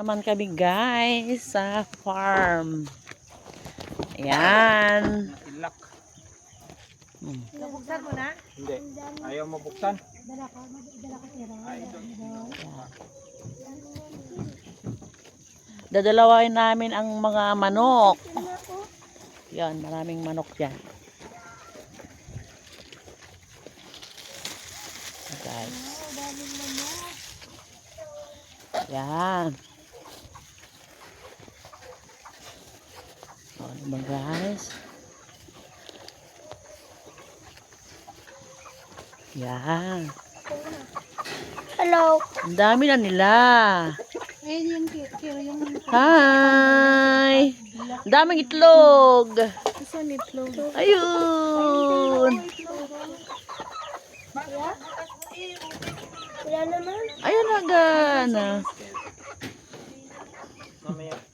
Naman kami guys sa farm. Ayan. Ilak. Nabuksan mo na? Hindi. Ayaw mo buksan? Dala ka tira. Dadalawain namin ang mga manok. Yan, maraming manok yan. Guys. Yan. O, diba guys? Yan. Hello. Ang dami na nila. Ayun yung kiro yung Hi! Ang daming itlog. isa itlog. Ayun. Wala naman. Ayun na gana. Mamaya.